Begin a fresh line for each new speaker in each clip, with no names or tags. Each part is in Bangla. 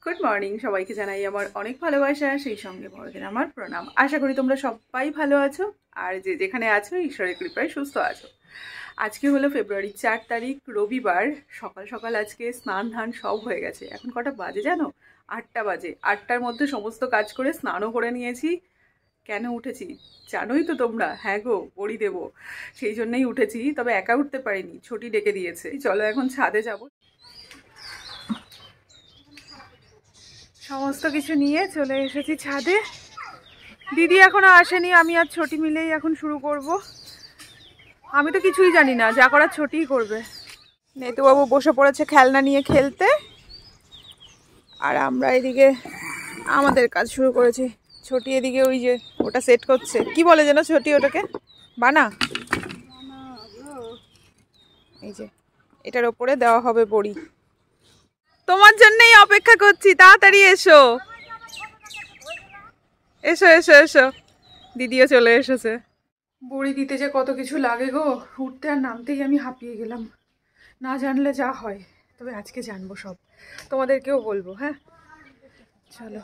গুড মর্নিং, সবাইকে জানাই আমার অনেক ভালোবাসা, সেই সঙ্গে বড়দের আমার প্রণাম। আশা করি তোমরা সবাই ভালো আছো, আর যে যেখানে আছো ঈশ্বরের কৃপায় সুস্থ আছো। আজকে হলো ফেব্রুয়ারি 4 তারিখ, রবিবার। সকাল সকাল আজকে স্নান ধান সব হয়ে গেছে। এখন কটা বাজে জানো? 8টা বাজে। 8টার মধ্যে সমস্ত কাজ করে স্নানও করে নিয়েছি। কেন উঠেছি জানোই তো তোমরা? হ্যাঁ গো, বড়ি দেবো, সেই জন্যই উঠেছি। তবে একা উঠতে পারিনি, ছোটি ডেকে দিয়েছে। চলো এখন ছাদে যাবো। সমস্ত কিছু নিয়ে চলে এসেছি ছাদে। দিদি এখনো আসেনি, আমি আর ছোটি মিলেই এখন শুরু করব। আমি তো কিছুই জানি না, যা করার ছোটিই করবে। নেতুবাবু বসে পড়েছে খেলনা নিয়ে খেলতে, আর আমরা এদিকে আমাদের কাজ শুরু করেছি। ছোটি এদিকে ওই যে ওটা সেট করছে, কি বলে যেন ছোটি ওটাকে? বানা। এই যে এটার ওপরে দেওয়া হবে বড়ি। তোমার জন্যই অপেক্ষা করছি, তাড়াতাড়ি এসো এসো এসো এসো। দিদিও চলে এসেছে। বড়ি দিতে যে কত কিছু লাগে গো, উঠতে আর নামতেই আমি হাঁপিয়ে গেলাম। না জানলে যা হয়, তবে আজকে জানবো সব, তোমাদেরকেও বলবো। হ্যাঁ চলো,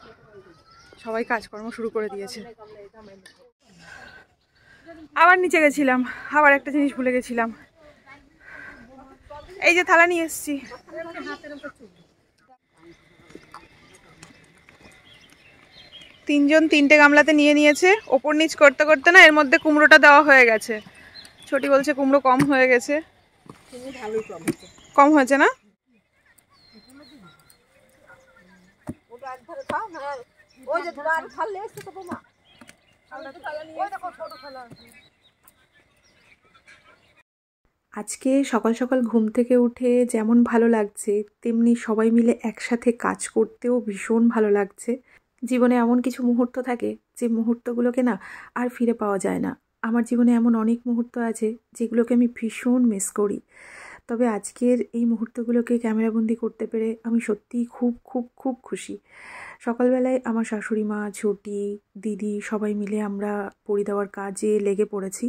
সবাই কাজকর্ম শুরু করে দিয়েছে। আবার নিচে গেছিলাম, আবার একটা জিনিস ভুলে গেছিলাম। এই যে থালা নিয়ে এসছি। তিনজন তিনটে গামলাতে নিয়ে নিয়েছে। ওপর নিচ করতে করতে না এর মধ্যে কুমড়োটা দেওয়া হয়ে গেছে। ছোটি বলছে কুমড়ো কম হয়ে গেছে। কম হয়েছে না? আজকে সকাল সকাল ঘুম থেকে উঠে যেমন ভালো লাগছে, তেমনি সবাই মিলে একসাথে কাজ করতেও ভীষণ ভালো লাগছে। জীবনে এমন কিছু মুহূর্ত থাকে যে মুহূর্তগুলোকে না আর ফিরে পাওয়া যায় না। আমার জীবনে এমন অনেক মুহূর্ত আছে যেগুলোকে আমি ভীষণ মিস করি। তবে আজকের এই মুহূর্তগুলোকে ক্যামেরাবন্দি করতে পেরে আমি সত্যিই খুব খুব খুব খুশি। সকালবেলায় আমার শাশুড়ি মা, ছোটি, দিদি সবাই মিলে আমরা বড়ি দেওয়ার কাজে লেগে পড়েছি।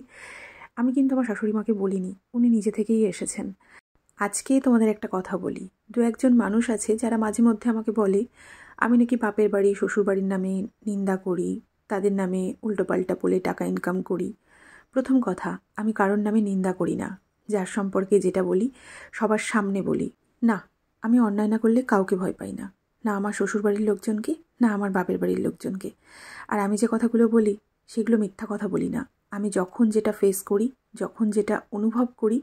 আমি কিন্তু আমার শাশুড়ি মাকে বলিনি, উনি নিজে থেকেই এসেছেন। আজকে তোমাদের একটা কথা বলি। দু একজন মানুষ আছে যারা মাঝে মধ্যে আমাকে বলে আমি নাকি বাপের বাড়ি শ্বশুর বাড়ির নামে নিন্দা করি, তাদের নামে উল্টোপাল্টা বলে টাকা ইনকাম করি। প্রথম কথা, আমি কারোর নামে নিন্দা করি না। যার সম্পর্কে যেটা বলি সবার সামনে বলি। না, আমি অন্যায় না করলে কাউকে ভয় পাই না, না আমার শ্বশুর বাড়ির লোকজনকে, না আমার বাপের বাড়ির লোকজনকে। আর আমি যে কথাগুলো বলি সেগুলো মিথ্যা কথা বলি না। আমি যখন যেটা ফেস করি, যখন যেটা অনুভব করি,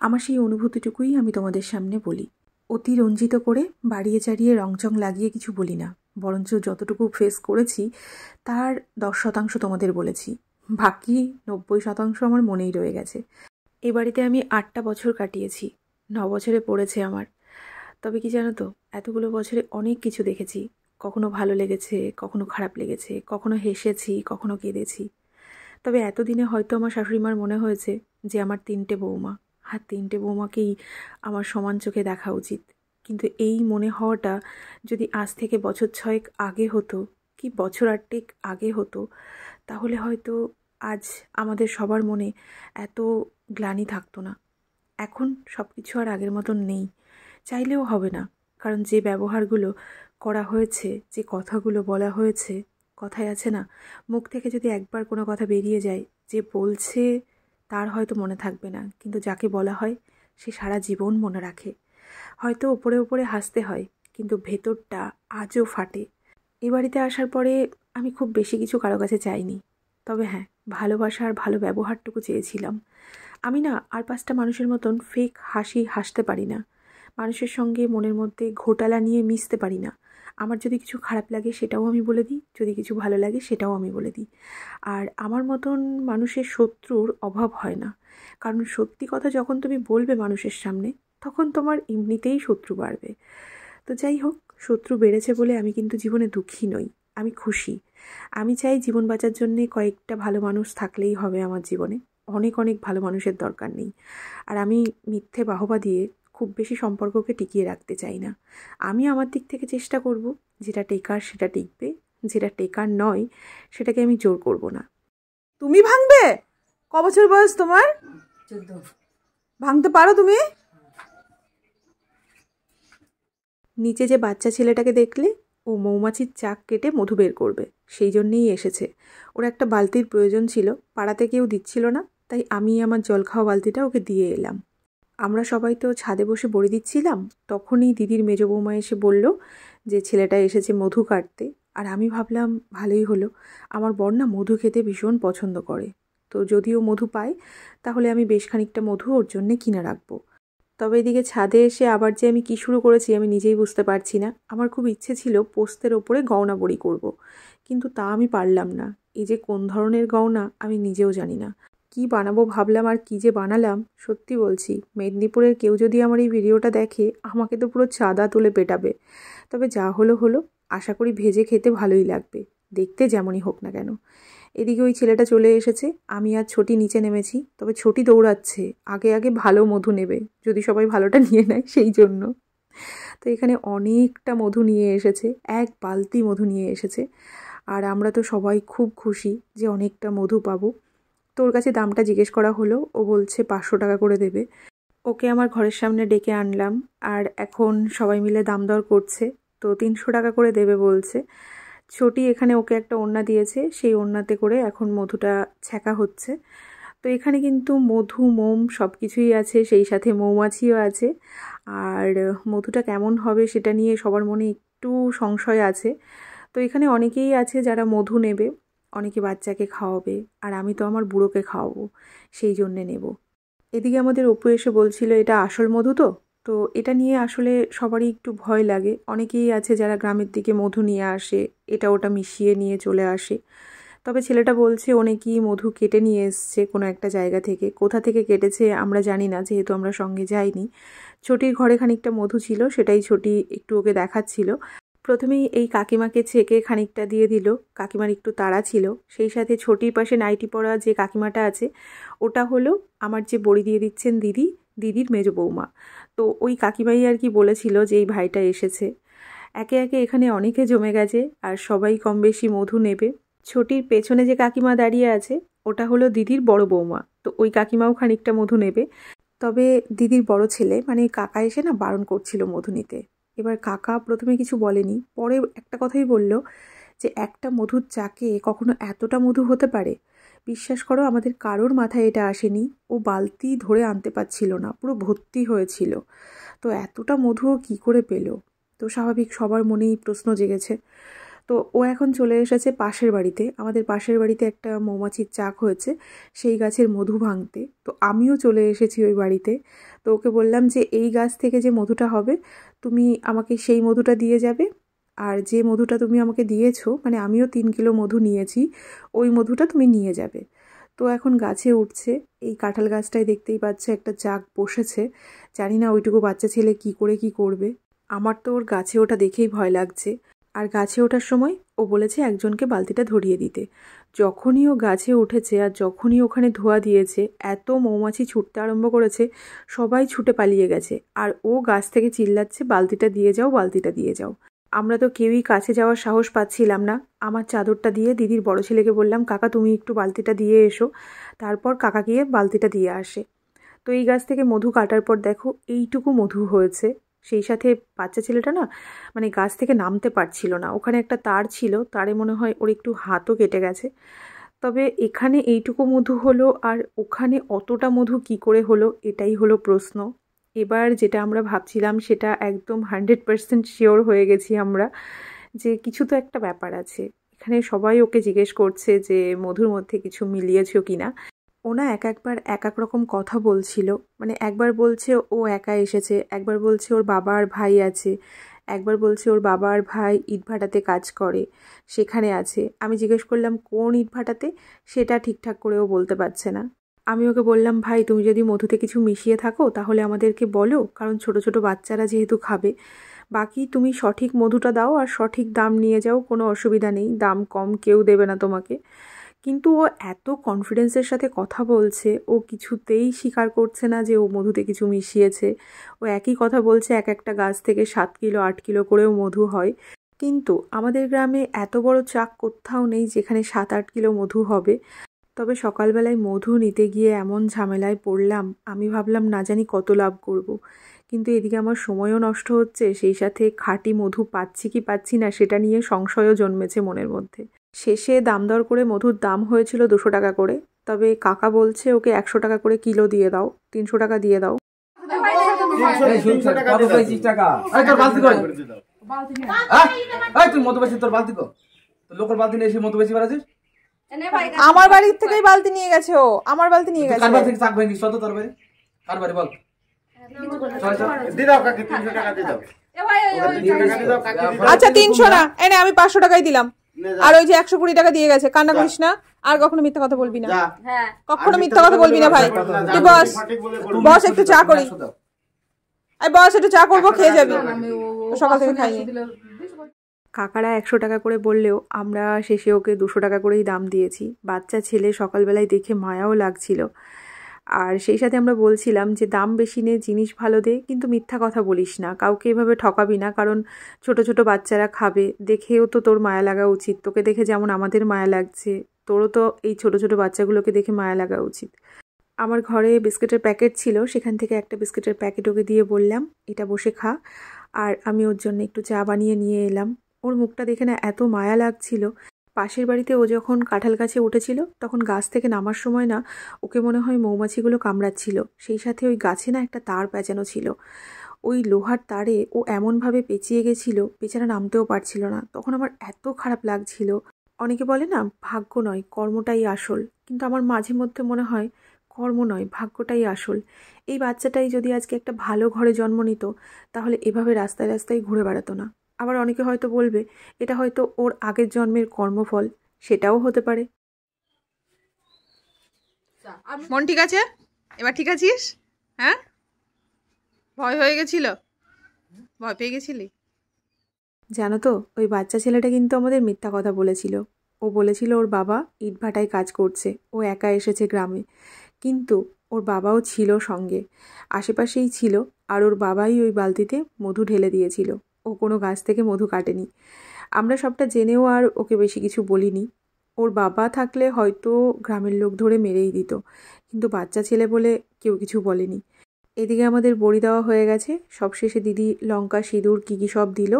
আমার সেই অনুভূতিটুকুই আমি তোমাদের সামনে বলি। অতি রঞ্জিত করে বাড়িয়ে চাড়িয়ে রংচং লাগিয়ে কিছু বলি না, বরঞ্চ যতটুকু ফেস করেছি তার 10% তোমাদের বলেছি, বাকি 90% আমার মনেই রয়ে গেছে। এই বাড়িতে আমি 8টা বছর কাটিয়েছি, 9 বছরে পড়েছে আমার। তবে কি জানো তো, এতগুলো বছরে অনেক কিছু দেখেছি। কখনো ভালো লেগেছে, কখনো খারাপ লেগেছে, কখনো হেসেছি, কখনো কেঁদেছি। তবে এতদিনে হয়তো আমার শাশুড়িমার মনে হয়েছে যে আমার 3টে বৌমা, আর 3টে বৌমাকেই আমার সমান চোখে দেখা উচিত। কিন্তু এই মনে হওয়াটা যদি আজ থেকে বছর 6 আগে হতো, কি বছর 8 আগে হতো, তাহলে হয়তো আজ আমাদের সবার মনে এত গ্লানি থাকতো না। এখন সব কিছু আর আগের মতন নেই, চাইলেও হবে না। কারণ যে ব্যবহারগুলো করা হয়েছে, যে কথাগুলো বলা হয়েছে, কথায় আছে না, মুখ থেকে যদি একবার কোনো কথা বেরিয়ে যায়, যে বলছে তার হয়তো মনে থাকবে না, কিন্তু যাকে বলা হয় সে সারা জীবন মনে রাখে। হয়তো ওপরে ওপরে হাসতে হয়, কিন্তু ভেতরটা আজও ফাটে। এ বাড়িতে আসার পরে আমি খুব বেশি কিছু কারো কাছে চাইনি। তবে হ্যাঁ, ভালোবাসা আর ভালো ব্যবহারটুকু চেয়েছিলাম। আমি না আর 5টা মানুষের মতন ফেক হাসি হাসতে পারি না। মানুষের সঙ্গে মনের মধ্যে ঘোটালা নিয়ে মিশতে পারি না। আমার যদি কিছু খারাপ লাগে সেটাও আমি বলে দিই, যদি কিছু ভালো লাগে সেটাও আমি বলে দিই। আর আমার মতন মানুষের শত্রুর অভাব হয় না। কারণ সত্যি কথা যখন তুমি বলবে মানুষের সামনে, তখন তোমার এমনিতেই শত্রু বাড়বে। তো যাই হোক, শত্রু বেড়েছে বলে আমি কিন্তু জীবনে দুঃখী নই, আমি খুশি। আমি চাই জীবন বাঁচার জন্যে কয়েকটা ভালো মানুষ থাকলেই হবে আমার জীবনে, অনেক অনেক ভালো মানুষের দরকার নেই। আর আমি মিথ্যে বাহবা দিয়ে খুব বেশি সম্পর্ককে টিকিয়ে রাখতে চাই না। আমি আমার দিক থেকে চেষ্টা করব, যেটা টেকার সেটা টিকবে, যেটা টেকার নয় সেটাকে আমি জোর করব না। তুমি ভাঙবে? ক বছর বয়স তোমার? 14। ভাঙতে পারো তুমি? নিচে যে বাচ্চা ছেলেটাকে দেখলে, ও মৌমাছির চাক কেটে মধু বের করবে, সেই জন্যেই এসেছে। ওর একটা বালতির প্রয়োজন ছিল, পাড়াতে কেউ দিচ্ছিল না, তাই আমি আমার জল খাওয়া বালতিটা ওকে দিয়ে এলাম। আমরা সবাই তো ছাদে বসে বড়ি দিচ্ছিলাম, তখনই দিদির মেজ বৌমা এসে বলল যে ছেলেটা এসেছে মধু কাটতে। আর আমি ভাবলাম ভালোই হলো, আমার বর না মধু খেতে ভীষণ পছন্দ করে, তো যদিও মধু পায় তাহলে আমি বেশ খানিকটা মধু ওর জন্যে কিনে রাখবো। তবে এদিকে ছাদে এসে আবার যে আমি কী শুরু করেছি আমি নিজেই বুঝতে পারছি না। আমার খুব ইচ্ছে ছিল পোস্তের ওপরে গয়না বড়ি করব, কিন্তু তা আমি পারলাম না। এই যে কোন ধরনের গয়না আমি নিজেও জানি না। কি বানাবো ভাবলাম, আর কি যে বানালাম। সত্যি বলছি, মেদিনীপুরের কেউ যদি আমার এই ভিডিওটা দেখে আমাকে তো পুরো চাঁদা তুলে পেটাবে। তবে যা হলো হলো, আশা করি ভেজে খেতে ভালোই লাগবে, দেখতে যেমনই হোক না কেন। এদিকে ওই ছেলেটা চলে এসেছে, আমি আর ছোটি নিচে নেমেছি। তবে ছোটি দৌড়াচ্ছে, আগে আগে ভালো মধু নেবে, যদি সবাই ভালোটা নিয়ে নেয় সেই জন্য। তো এখানে অনেকটা মধু নিয়ে এসেছে, এক বালতি মধু নিয়ে এসেছে। আর আমরা তো সবাই খুব খুশি যে অনেকটা মধু পাবো। তো ওর কাছে দামটা জিজ্ঞেস করা হলো, ও বলছে 500 টাকা করে দেবে। ওকে আমার ঘরের সামনে ডেকে আনলাম, আর এখন সবাই মিলে দাম দর করছে। তো 300 টাকা করে দেবে বলছে। ছোটি এখানে ওকে একটা ওড়না দিয়েছে, সেই ওড়নাতে করে এখন মধুটা ছ্যাঁকা হচ্ছে। তো এখানে কিন্তু মধু, মোম সব কিছুই আছে, সেই সাথে মৌমাছিও আছে। আর মধুটা কেমন হবে সেটা নিয়ে সবার মনে একটু সংশয় আছে। তো এখানে অনেকেই আছে যারা মধু নেবে, অনেকে বাচ্চাকে খাওয়াবে, আর আমি তো আমার বুড়োকে খাওয়াবো, সেই জন্যে নেব। এদিকে আমাদের অপু এসে বলছিল এটা আসল মধু তো। তো এটা নিয়ে আসলে সবারই একটু ভয় লাগে। অনেকেই আছে যারা গ্রামের দিকে মধু নিয়ে আসে, এটা ওটা মিশিয়ে নিয়ে চলে আসে। তবে ছেলেটা বলছে ও নাকি মধু কেটে নিয়ে এসছে কোনো একটা জায়গা থেকে। কোথা থেকে কেটেছে আমরা জানি না, যেহেতু আমরা সঙ্গে যাইনি। ছোটির ঘরে খানিকটা মধু ছিল, সেটাই ছোটি একটু ওকে দেখাচ্ছিল। প্রথমেই এই কাকিমাকে ছেঁকে খানিকটা দিয়ে দিল, কাকিমার একটু তাড়া ছিল। সেই সাথে ছোটির পাশে নাইটি পরা যে কাকিমাটা আছে, ওটা হলো আমার যে বড়ি দিয়ে দিচ্ছেন দিদি, দিদির মেজ বৌমা। তো ওই কাকিমাই আর কি বলেছিল যে এই ভাইটা এসেছে। একে একে এখানে অনেকে জমে গেছে, আর সবাই কম বেশি মধু নেবে। ছোটির পেছনে যে কাকিমা দাঁড়িয়ে আছে, ওটা হলো দিদির বড় বৌমা। তো ওই কাকিমাও খানিকটা মধু নেবে। তবে দিদির বড় ছেলে মানে কাকা এসে না বারণ করছিল মধু নিতে। এবার কাকা প্রথমে কিছু বলেনি, পরে একটা কথাই বলল যে একটা মধুর চাকে কখনো এতটা মধু হতে পারে? বিশ্বাস করো আমাদের কারোর মাথায় এটা আসেনি। ও বালতি ধরে আনতে পারছিল না, পুরো ভর্তি হয়েছিল। তো এতটা মধুও কী করে পেল? তো স্বাভাবিক সবার মনেই প্রশ্ন জেগেছে। তো ও এখন চলে এসেছে পাশের বাড়িতে। আমাদের পাশের বাড়িতে একটা মৌমাছির চাক হয়েছে, সেই গাছের মধু ভাঙতে। তো আমিও চলে এসেছি ওই বাড়িতে। তো ওকে বললাম যে এই গাছ থেকে যে মধুটা হবে তুমি আমাকে সেই মধুটা দিয়ে যাবে, আর যে মধুটা তুমি আমাকে দিয়েছো, মানে আমিও 3 কিলো মধু নিয়েছি, ওই মধুটা তুমি নিয়ে যাবে। তো এখন গাছে উঠছে, এই কাঁঠাল গাছটায় দেখতেই পাচ্ছে একটা চাক বসেছে। জানি না ওইটুকু বাচ্চা ছেলে কি করে কি করবে। আমার তো ওর গাছে ওঠা দেখেই ভয় লাগছে। আর গাছে ওঠার সময় ও বলেছে একজনকে বালতিটা ধরিয়ে দিতে। যখনই ও গাছে উঠেছে আর যখনই ওখানে ধোয়া দিয়েছে, এত মৌমাছি ছুটতে আরম্ভ করেছে, সবাই ছুটে পালিয়ে গেছে। আর ও গাছ থেকে চিল্লাচ্ছে বালতিটা দিয়ে যাও, বালতিটা দিয়ে যাও। আমরা তো কেউই কাছে যাওয়ার সাহস পাচ্ছিলাম না। আমার চাদরটা দিয়ে দিদির বড় ছেলেকে বললাম কাকা তুমি একটু বালতিটা দিয়ে এসো। তারপর কাকা গিয়ে বালতিটা দিয়ে আসে। তো এই গাছ থেকে মধু কাটার পর দেখো এইটুকু মধু হয়েছে। সেই সাথে বাচ্চা ছেলেটা না মানে গাছ থেকে নামতে পারছিল না, ওখানে একটা তার ছিল, তারে মনে হয় ওর একটু হাতও কেটে গেছে। তবে এখানে এইটুকু মধু হলো আর ওখানে অতটা মধু কি করে হলো, এটাই হলো প্রশ্ন। এবার যেটা আমরা ভাবছিলাম সেটা একদম 100% শিওর হয়ে গেছি আমরা, যে কিছু তো একটা ব্যাপার আছে। এখানে সবাই ওকে জিজ্ঞেস করছে যে মধুর মধ্যে কিছু মিলিয়েছো কিনা। ও না একবার এক এক রকম কথা বলছিল। মানে একবার বলছে ও একা এসেছে, একবার বলছে ওর বাবা আর ভাই আছে, একবার বলছে ওর বাবা আর ভাই ইটভাটাতে কাজ করে, সেখানে আছে। আমি জিজ্ঞেস করলাম কোন ইটভাটাতে, সেটা ঠিকঠাক করেও বলতে পারছে না। আমি ওকে বললাম ভাই তুমি যদি মধুতে কিছু মিশিয়ে থাকো তাহলে আমাদেরকে বলো, কারণ ছোট ছোট বাচ্চারা যেহেতু খাবে। বাকি তুমি সঠিক মধুটা দাও আর সঠিক দাম নিয়ে যাও, কোনো অসুবিধা নেই, দাম কম কেউ দেবে না তোমাকে। কিন্তু ও এত কনফিডেন্সের সাথে কথা বলছে, ও কিছুতেই স্বীকার করছে না যে ও মধুতে কিছু মিশিয়েছে। ও একই কথা বলছে এক একটা গাছ থেকে 7 কিলো 8 কিলো করেও মধু হয়। কিন্তু আমাদের গ্রামে এত বড় চাক কোথাও নেই যেখানে 7-8 কিলো মধু হবে। তবে সকালবেলায় মধু নিতে গিয়ে এমন ঝামেলায় পড়লাম, আমি ভাবলাম না জানি কত লাভ করব। কিন্তু এদিকে আমার সময়ও নষ্ট হচ্ছে, সেই সাথে খাঁটি মধু পাচ্ছি কি পাচ্ছি না সেটা নিয়ে সংশয়ও জন্মেছে মনের মধ্যে। শেষে দাম দর করে মধুর দাম হয়েছিল 200 টাকা করে, তবে কাকা বলছে ওকে 100 টাকা করে কিলো দিয়ে দাও, 300 টাকা দিয়ে দাও।
আমার বাড়ির থেকেই বালতি নিয়ে গেছে, ও আমার বালতি নিয়ে গেছে। আচ্ছা 300 না, এনে আমি 500 টাকাই দিলাম। আর ওই যে 120 টাকা দিয়ে গেছে, কান্না করিস না, আর কখনো মিথ্যা কথা বলবি না, কখনো মিথ্যা কথা বলবি না ভাই। তুই বস, বস একটু চা করি, বস একটু চা করবো, খেয়ে যাবি, সকাল থেকে খাইনি।
কাকারা 100 টাকা করে বললেও আমরা শেষে ওকে 200 টাকা করেই দাম দিয়েছি। বাচ্চা ছেলে সকালবেলায় দেখে মায়াও লাগছিল। আর সেই সাথে আমরা বলছিলাম যে দাম বেশি নে, জিনিস ভালো দে, কিন্তু মিথ্যা কথা বলিস না, কাউকে এভাবে ঠকাবি না, কারণ ছোট ছোট বাচ্চারা খাবে, দেখেও তো তোর মায়া লাগা উচিত। তোকে দেখে যেমন আমাদের মায়া লাগছে, তোরও তো এই ছোট ছোট বাচ্চাগুলোকে দেখে মায়া লাগা উচিত। আমার ঘরে বিস্কিটের প্যাকেট ছিল, সেখান থেকে একটা বিস্কিটের প্যাকেট ওকে দিয়ে বললাম এটা বসে খা, আর আমি ওর জন্য একটু চা বানিয়ে নিয়ে এলাম। ওর মুখটা দেখে না এত মায়া লাগছিল। পাশের বাড়িতে ও যখন কাঁঠাল গাছে উঠেছিল তখন গাছ থেকে নামার সময় না ওকে মনে হয় মৌমাছিগুলো কামড়াচ্ছিল, সেই সাথে ওই গাছে না একটা তার পেঁচানো ছিল, ওই লোহার তারে ও এমনভাবে পেঁচিয়ে গেছিল বেচারা নামতেও পারছিল না। তখন আমার এত খারাপ লাগছিল। অনেকে বলে না ভাগ্য নয় কর্মটাই আসল, কিন্তু আমার মাঝে মধ্যে মনে হয় কর্ম নয় ভাগ্যটাই আসল। এই বাচ্চাটাই যদি আজকে একটা ভালো ঘরে জন্ম নিত তাহলে এভাবে রাস্তায় রাস্তায় ঘুরে বেড়াতো না। আবার অনেকে হয়তো বলবে এটা হয়তো ওর আগের জন্মের কর্মফল, সেটাও হতে পারে।
মন ঠিক আছে এবার? ঠিক আছিস? হ্যাঁ, ভয় হয়ে গেছিল, ভয় পেয়ে গেছিলি?
জানো তো ওই বাচ্চা ছেলেটা কিন্তু আমাদের মিথ্যা কথা বলেছিল। ও বলেছিল ওর বাবা ইটভাটায় কাজ করছে, ও একা এসেছে গ্রামে, কিন্তু ওর বাবাও ছিল সঙ্গে, আশেপাশেই ছিল, আর ওর বাবাই ওই বালতিতে মধু ঢেলে দিয়েছিল, ও কোনো গাছ থেকে মধু কাটেনি। আমরা সবটা জেনেও আর ওকে বেশি কিছু বলিনি। ওর বাবা থাকলে হয়তো গ্রামের লোক ধরে মেরেই দিত, কিন্তু বাচ্চা ছেলে বলে কেউ কিছু বলেনি। এদিকে আমাদের বড়ি দেওয়া হয়ে গেছে, সবশেষে দিদি লঙ্কা সিঁদুর কী কী সব দিল।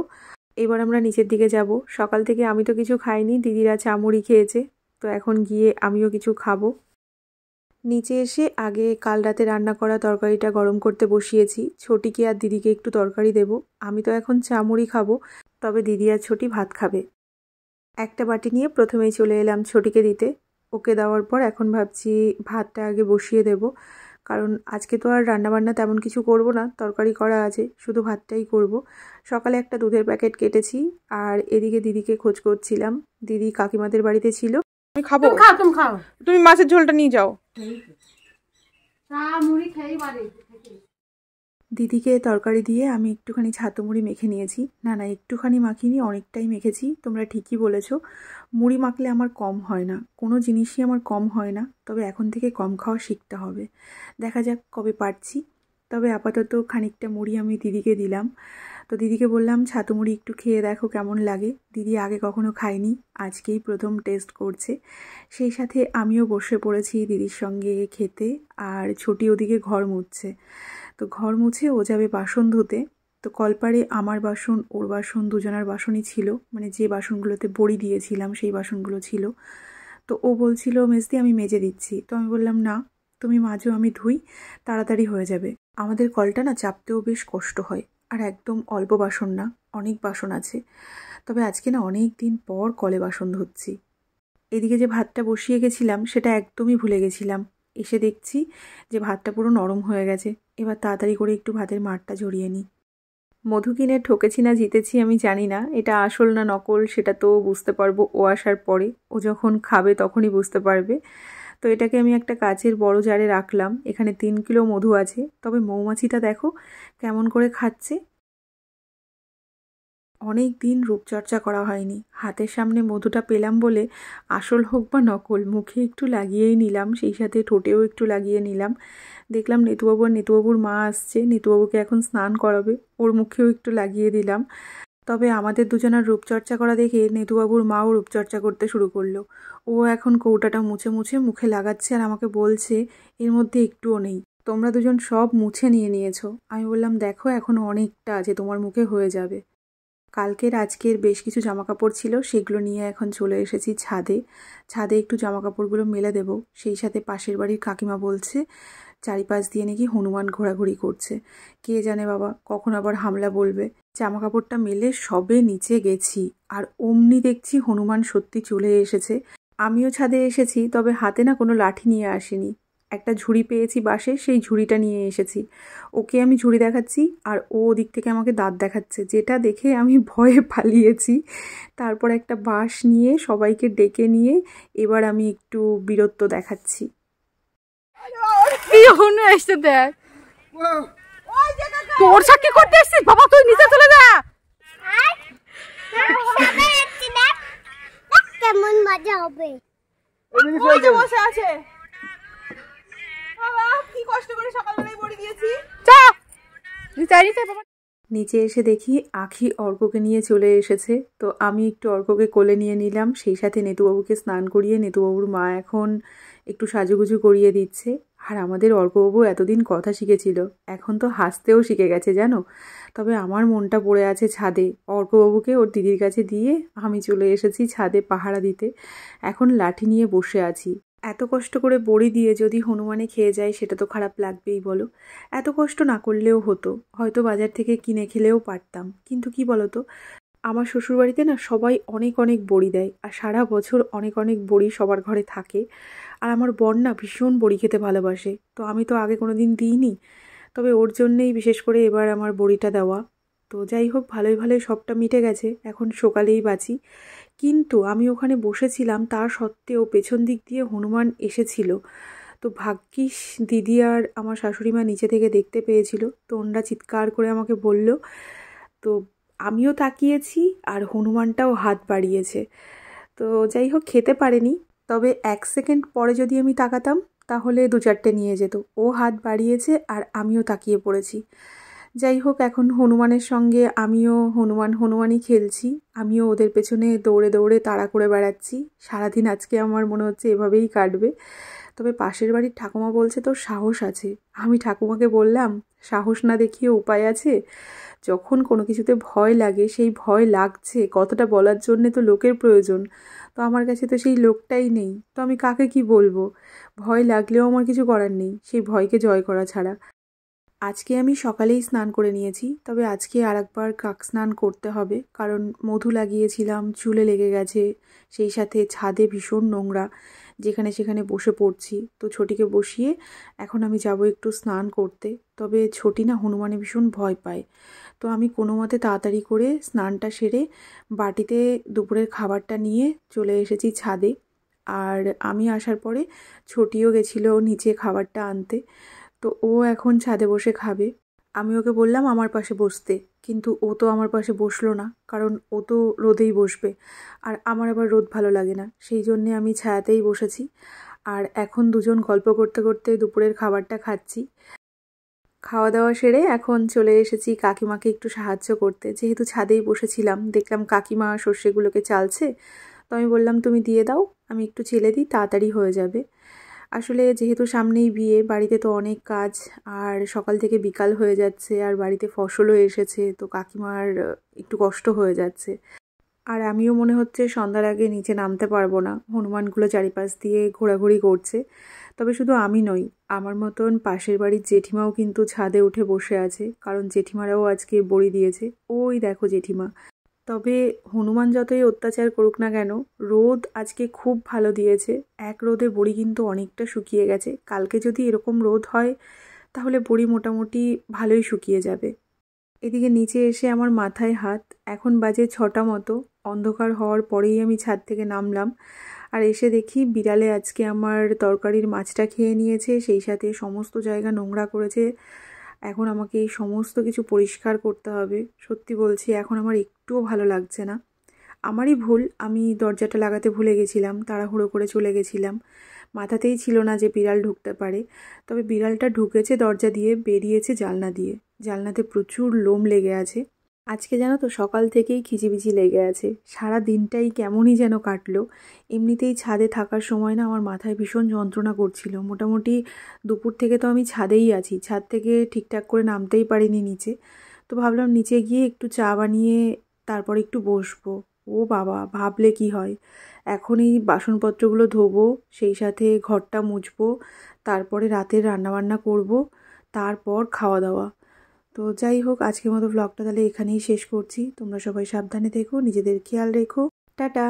এবার আমরা নিচের দিকে যাব। সকাল থেকে আমি তো কিছু খাইনি, দিদিরা চামড়ি খেয়েছে, তো এখন গিয়ে আমিও কিছু খাবো। নিচে এসে আগে কাল রাতে রান্না করা তরকারিটা গরম করতে বসিয়েছি। ছোটিকে আর দিদিকে একটু তরকারি দেব। আমি তো এখন চামড়ি খাবো, তবে দিদি আর ছোটি ভাত খাবে। একটা বাটি নিয়ে প্রথমেই চলে এলাম ছোটিকে দিতে। ওকে দেওয়ার পর এখন ভাবছি ভাতটা আগে বসিয়ে দেব, কারণ আজকে তো আর রান্নাবান্না তেমন কিছু করব না, তরকারি করা আছে, শুধু ভাতটাই করব। সকালে একটা দুধের প্যাকেট কেটেছি, আর এদিকে দিদিকে খোঁজ করছিলাম। দিদি কাকিমাদের বাড়িতে ছিল।
আমি খাবো, তুমি খাও, তুমি মাছের ঝোলটা নিয়ে যাও।
দিদিকে তরকারি দিয়ে আমি একটুখানি ছাতু মুড়ি মেখে নিয়েছি। না না, একটুখানি মাখিনি, অনেকটাই মেখেছি। তোমরা ঠিকই বলেছ, মুড়ি মাখলে আমার কম হয় না, কোনো জিনিসই আমার কম হয় না, তবে এখন থেকে কম খাওয়া শিখতে হবে। দেখা যাক কবে পারছি। তবে আপাতত খানিকটা মুড়ি আমি দিদিকে দিলাম। তো দিদিকে বললাম ছাতু মুড়ি একটু খেয়ে দেখো কেমন লাগে। দিদি আগে কখনো খায়নি, আজকেই প্রথম টেস্ট করছে। সেই সাথে আমিও বসে পড়েছি দিদির সঙ্গে খেতে, আর ছোটি ওদিকে ঘর মুছছে। তো ঘর মুছে ও যাবে বাসন ধুতে। তো কলপারে আমার বাসন ওর বাসন দুজনার বাসনই ছিল, মানে যে বাসনগুলোতে বড়ি দিয়েছিলাম সেই বাসনগুলো ছিল। তো ও বলছিল মেজদি আমি মেজে দিচ্ছি, তো আমি বললাম না তুমি মাজো, আমি ধুই, তাড়াতাড়ি হয়ে যাবে। আমাদের কলটা না চাপতেও বেশ কষ্ট হয়, আর একদম অল্প বাসন না, অনেক বাসন আছে। তবে আজকে না অনেক দিন পর কলে বাসন ধুচ্ছি। এদিকে যে ভাতটা বসিয়ে গেছিলাম সেটা একদমই ভুলে গেছিলাম। এসে দেখছি যে ভাতটা পুরো নরম হয়ে গেছে। এবার তাড়াতাড়ি করে একটু ভাতের মাড়টা জড়িয়ে নিই। মধু কিনে ঠকেছি না জিতেছি আমি জানি না, এটা আসল না নকল সেটা তো বুঝতে পারবো ও আসার পরে, ও যখন খাবে তখনই বুঝতে পারবে। তো এটাকে আমি একটা কাচের বড় জারে রাখলাম। এখানে 3 কিলো মধু আছে, তবে মৌমাছিটা দেখো কেমন করে খাচ্ছে। অনেক দিন রূপচর্চা করা হয়নি, হাতের সামনে মধুটা পেলাম বলে আসল হোক বা নকল মুখে একটু লাগিয়েই নিলাম, সেই সাথে ঠোঁটেও একটু লাগিয়ে নিলাম। দেখলাম নেতুবাবু আর নেতুবাবুর মা আসছে, নেতুবাবুকে এখন স্নান করাবে, ওর মুখেও একটু লাগিয়ে দিলাম। তবে আমাদের দুজনের রূপচর্চা করা দেখে নেতুবাবুর মাও রূপচর্চা করতে শুরু করলো। ও এখন কৌটাটা মুছে মুছে মুখে লাগাচ্ছে আর আমাকে বলছে এর মধ্যে একটুও নেই। তোমরা দুজন সব মুছে নিয়েছো। আমি বললাম দেখো এখন অনেকটা আছে, তোমার মুখে হয়ে যাবে। কালকের আজকের বেশ কিছু জামাকাপড় ছিল, সেগুলো নিয়ে এখন চলে এসেছি ছাদে। ছাদে একটু জামাকাপড়গুলো মেলে দেব। সেই সাথে পাশের বাড়ির কাকিমা বলছে চারিপাশ দিয়ে নাকি হনুমান ঘোরাঘুরি করছে। কে জানে বাবা কখন আবার হামলা বলবে। জামাকাপড়টা মেলে সবে নিচে গেছি আর অমনি দেখছি হনুমান সত্যি চলে এসেছে। আমিও ছাদে এসেছি, তবে হাতে না কোনো লাঠি নিয়ে আসিনি। একটা ঝুড়ি পেয়েছি বাসে, সেই ঝুড়িটা নিয়ে এসেছি। ওকে আমি ঝুড়ি দেখাচ্ছি আর ও ওদিক থেকে আমাকে দাঁত দেখাচ্ছে, যেটা দেখে আমি ভয়ে পালিয়েছি। তারপর একটা বাঁশ নিয়ে সবাইকে ডেকে নিয়ে এবার আমি একটু বীরত্ব দেখাচ্ছি।
দেখ তোর সাথে করতে এসছিস বাবা, তুই নিচে চলে যা। কেমন মজা হবে, বসে আছে বাবা, কি কষ্ট করে সকালবেলায় বড়ি দিয়েছি।
নিচে এসে দেখি আখি অর্ককে নিয়ে চলে এসেছে, তো আমি একটু অর্ককে কোলে নিয়ে নিলাম। সেই সাথে নেতুবাবুকে স্নান করিয়ে নেতুবাবুর মা এখন একটু সাজুগুজু করিয়ে দিচ্ছে। আর আমাদের অর্কবাবু এতদিন কথা শিখেছিল, এখন তো হাসতেও শিখে গেছে জানো। তবে আমার মনটা পড়ে আছে ছাদে। অর্কবাবুকে ওর দিদির কাছে দিয়ে আমি চলে এসেছি ছাদে পাহারা দিতে। এখন লাঠি নিয়ে বসে আছি। এত কষ্ট করে বড়ি দিয়ে যদি হনুমানে খেয়ে যায় সেটা তো খারাপ লাগবেই বলো। এত কষ্ট না করলেও হতো, হয়তো বাজার থেকে কিনে খেলেও পারতাম। কিন্তু কি বলো তো, আমার শ্বশুরবাড়িতে না সবাই অনেক অনেক বড়ি দেয় আর সারা বছর অনেক অনেক বড়ি সবার ঘরে থাকে। আর আমার বর না ভীষণ বড়ি খেতে ভালোবাসে, তো আমি তো আগে কোনো দিন দিইনি, তবে ওর জন্যেই বিশেষ করে এবার আমার বড়িটা দেওয়া। তো যাই হোক ভালোই ভালোই সবটা মিটে গেছে, এখন সকালেই বাঁচি। কিন্তু আমি ওখানে বসেছিলাম, তার সত্ত্বেও পেছন দিক দিয়ে হনুমান এসেছিল। তো ভাগ্যিস দিদি আর আমার শাশুড়ি মা নিচে থেকে দেখতে পেয়েছিল, তো ওনারা চিৎকার করে আমাকে বলল। তো আমিও তাকিয়েছি আর হনুমানটাও হাত বাড়িয়েছে। তো যাই হোক খেতে পারেনি, তবে 1 সেকেন্ড পরে যদি আমি তাকাতাম তাহলে 2-4টে নিয়ে যেত। ও হাত বাড়িয়েছে আর আমিও তাকিয়ে পড়েছি। যাই হোক এখন হনুমানের সঙ্গে আমিও হনুমানই খেলছি। আমিও ওদের পেছনে দৌড়ে দৌড়ে তাড়া করে বেড়াচ্ছি। সারাদিন আজকে আমার মনে হচ্ছে এভাবেই কাটবে। তবে পাশের বাড়ির ঠাকুমা বলছে তোর সাহস আছে। আমি ঠাকুমাকে বললাম সাহস না দেখিয়ে উপায় আছে। যখন কোনো কিছুতে ভয় লাগে, সেই ভয় লাগছে কতটা বলার জন্যে তো লোকের প্রয়োজন। তো আমার কাছে তো সেই লোকটাই নেই, তো আমি কাকে কি বলবো। ভয় লাগলেও আমার কিছু করার নেই, সেই ভয়কে জয় করা ছাড়া। আজকে আমি সকালেই স্নান করে নিয়েছি, তবে আজকে আরেকবার কাক স্নান করতে হবে, কারণ মধু লাগিয়েছিলাম, চুলে লেগে গেছে। সেই সাথে ছাদে ভীষণ নোংরা, যেখানে সেখানে বসে পড়ছি। তো ছোটিকে বসিয়ে এখন আমি যাব একটু স্নান করতে। তবে ছোটি না হনুমানে ভীষণ ভয় পায়। তো আমি কোনো মতে তাড়াতাড়ি করে স্নানটা সেরে বাটিতে দুপুরের খাবারটা নিয়ে চলে এসেছি ছাদে। আর আমি আসার পরে ছোটিও গেছিলো নিচে খাবারটা আনতে। তো ও এখন ছাদে বসে খাবে। আমি ওকে বললাম আমার পাশে বসতে, কিন্তু ও তো আমার পাশে বসলো না, কারণ ও তো রোদেই বসবে। আর আমার আবার রোদ ভালো লাগে না, সেই জন্যে আমি ছায়াতেই বসেছি। আর এখন দুজন গল্প করতে করতে দুপুরের খাবারটা খাচ্ছি। খাওয়া দাওয়া সেরে এখন চলে এসেছি কাকিমাকে একটু সাহায্য করতে। যেহেতু ছাদেই বসেছিলাম, দেখলাম কাকিমা সর্ষেগুলোকে চালছে, তো আমি বললাম তুমি দিয়ে দাও, আমি একটু চেলে দিই, তাড়াতাড়ি হয়ে যাবে। আসলে যেহেতু সামনেই বিয়ে, বাড়িতে তো অনেক কাজ, আর সকাল থেকে বিকাল হয়ে যাচ্ছে, আর বাড়িতে ফসলও এসেছে, তো কাকিমার একটু কষ্ট হয়ে যাচ্ছে। আর আমিও মনে হচ্ছে সন্ধ্যার আগে নিচে নামতে পারবো না। হনুমানগুলো চারিপাশ দিয়ে ঘোরাঘুরি করছে। তবে শুধু আমি নই, আমার মতন পাশের বাড়ির জেঠিমাও কিন্তু ছাদে উঠে বসে আছে, কারণ জেঠিমারাও আজকে বড়ি দিয়েছে। ওই দেখো জেঠিমা। তবে হনুমান যতই অত্যাচার করুক না কেন, রোদ আজকে খুব ভালো দিয়েছে। এক রোদে বড়ি কিন্তু অনেকটা শুকিয়ে গেছে। কালকে যদি এরকম রোদ হয় তাহলে বড়ি মোটামুটি ভালোই শুকিয়ে যাবে। এদিকে নিচে এসে আমার মাথায় হাত। এখন বাজে 6টা মতো। অন্ধকার হওয়ার পরেই আমি ছাদ থেকে নামলাম, আর এসে দেখি বিড়ালে আজকে আমার তরকারির মাছটা খেয়ে নিয়েছে, সেই সাথে সমস্ত জায়গা নোংরা করেছে। এখন আমাকে এই সমস্ত কিছু পরিষ্কার করতে হবে। সত্যি বলছি এখন আমার একটুও ভালো লাগছে না। আমারই ভুল, আমি দরজাটা লাগাতে ভুলে গেছিলাম, তাড়াহুড়ো করে চলে গেছিলাম। মাথাতেই ছিল না যে বিড়াল ঢুকতে পারে। তবে বিড়ালটা ঢুকেছে দরজা দিয়ে, বেরিয়েছে জানলা দিয়ে। জানলাতে প্রচুর লোম লেগে আছে। আজকে জানো তো সকাল থেকেই খিচিবিচি লেগে আছে, সারা দিনটাই কেমনই যেন কাটলো। এমনিতেই ছাদে থাকার সময় না আমার মাথায় ভীষণ যন্ত্রণা করছিল। মোটামুটি দুপুর থেকে তো আমি ছাদেই আছি, ছাদ থেকে ঠিকঠাক করে নামতেই পারিনি নিচে। তো ভাবলাম নিচে গিয়ে একটু চা বানিয়ে তারপর একটু বসবো। ও বাবা, ভাবলে কি হয়, এখনই বাসনপত্রগুলো ধোবো, সেই সাথে ঘরটা মুছবো, তারপরে রাতের রান্নাবান্না করব, তারপর খাওয়া দাওয়া। তো যাই হোক, আজকের মতো ব্লগটা তাহলে এখানেই শেষ করছি। তোমরা সবাই সাবধানে থেকো, নিজেদের খেয়াল রেখো। টাটা।